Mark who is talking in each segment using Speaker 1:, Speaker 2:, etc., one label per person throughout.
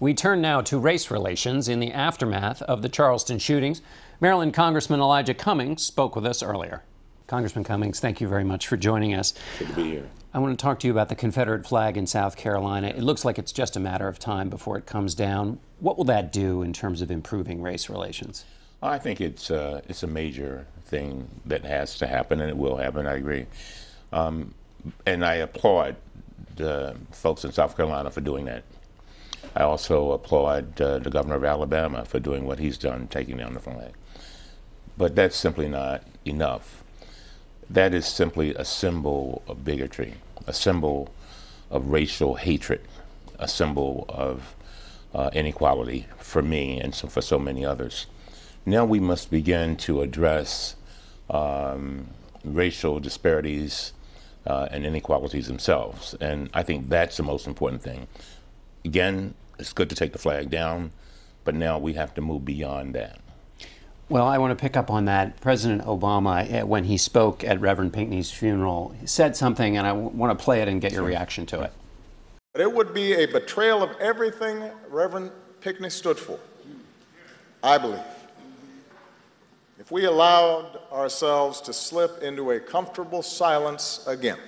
Speaker 1: We turn now to race relations in the aftermath of the Charleston shootings. Maryland Congressman Elijah Cummings spoke with us earlier. Congressman Cummings, thank you very much for joining us.
Speaker 2: Good to be here.
Speaker 1: I want to talk to you about the Confederate flag in South Carolina. It looks like it's just a matter of time before it comes down. What will that do in terms of improving race relations?
Speaker 2: I think it's a major thing that has to happen, and it will happen. I agree. And I applaud the folks in South Carolina for doing that. I also applaud the governor of Alabama for doing what he's done, taking down the flag. But that's simply not enough. That is simply a symbol of bigotry, a symbol of racial hatred, a symbol of inequality for me and for so many others. Now we must begin to address racial disparities and inequalities themselves. And I think that's the most important thing. Again, it's good to take the flag down, but now we have to move beyond that.
Speaker 1: Well, I want to pick up on that. President Obama, when he spoke at Reverend Pinckney's funeral, said something, and I want to play it and get your reaction to it.
Speaker 3: But it would be a betrayal of everything Reverend Pinckney stood for, I believe, if we allowed ourselves to slip into a comfortable silence again.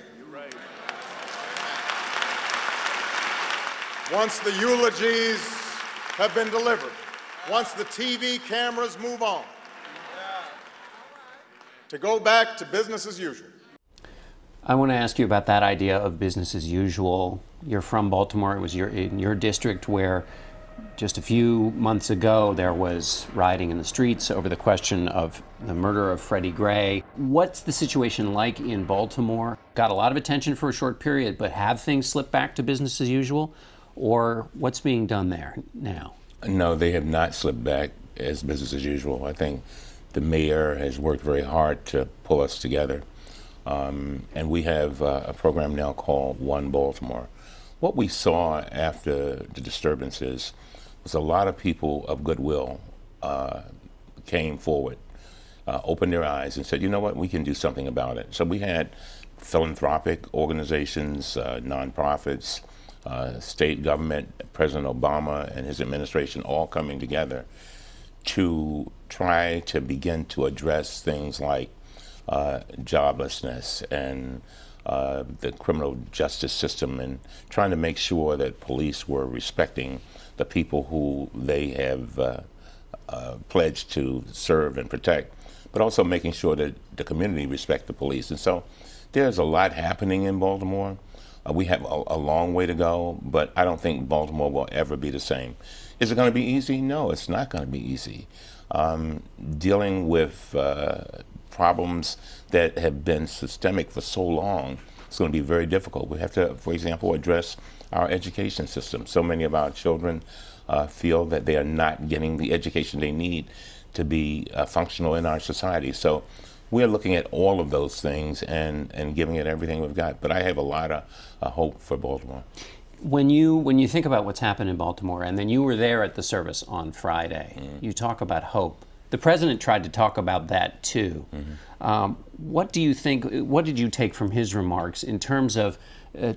Speaker 3: Once the eulogies have been delivered, once the TV cameras move on, to go back to business as usual.
Speaker 1: I want to ask you about that idea of business as usual. You're from Baltimore. It was in your district where just a few months ago there was rioting in the streets over the question of the murder of Freddie Gray. What's the situation like in Baltimore? Got a lot of attention for a short period, but have things slipped back to business as usual? Or what's being done there now?
Speaker 2: No, they have not slipped back as business as usual. I think the mayor has worked very hard to pull us together. And we have a program now called One Baltimore. What we saw after the disturbances was a lot of people of goodwill came forward, opened their eyes and said, you know what, we can do something about it. So we had philanthropic organizations, nonprofits, state government, President Obama and his administration all coming together to try to begin to address things like joblessness and the criminal justice system, and trying to make sure that police were respecting the people who they have pledged to serve and protect, but also making sure that the community respect the police. And so there's a lot happening in Baltimore. We have a long way to go, but I don't think Baltimore will ever be the same. Is it going to be easy? No, it's not going to be easy. Dealing with problems that have been systemic for so long, it's going to be very difficult. We have to, for example, address our education system. So many of our children feel that they are not getting the education they need to be functional in our society. So we're looking at all of those things and giving it everything we've got. But I have a lot of hope for Baltimore.
Speaker 1: When you think about what's happened in Baltimore, and then you were there at the service on Friday, you talk about hope. The president tried to talk about that too. What do you think, what did you take from his remarks in terms of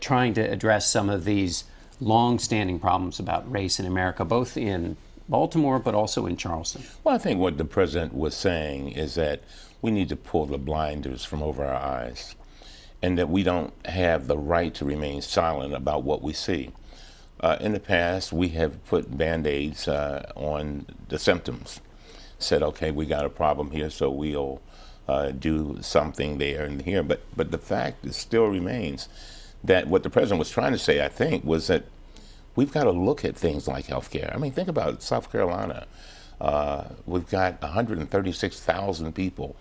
Speaker 1: trying to address some of these long-standing problems about race in America, both in Baltimore but also in Charleston?
Speaker 2: Well, I think what the president was saying is that we need to pull the blinders from over our eyes, and that we don't have the right to remain silent about what we see. In the past, we have put Band-Aids on the symptoms. Said, okay, we got a problem here, so we'll do something there and here. But the fact still remains that what the president was trying to say, I think, was that we've got to look at things like health care. I mean, think about South Carolina. We've got 136,000 people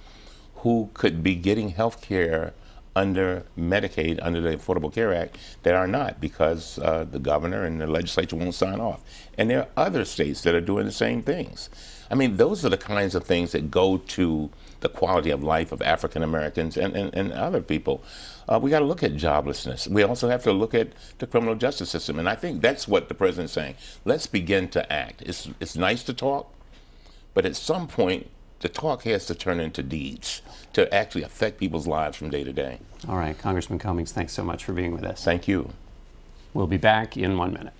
Speaker 2: who could be getting health care under Medicaid, under the Affordable Care Act, that are not, because the governor and the legislature won't sign off. And there are other states that are doing the same things. I mean, those are the kinds of things that go to the quality of life of African Americans and other people. We got to look at joblessness. We also have to look at the criminal justice system. And I think that's what the president's saying. Let's begin to act. It's nice to talk, but at some point, the talk has to turn into deeds to actually affect people's lives from day to day.
Speaker 1: All right, Congressman Cummings, thanks so much for being with us.
Speaker 2: Thank you.
Speaker 1: We'll be back in 1 minute.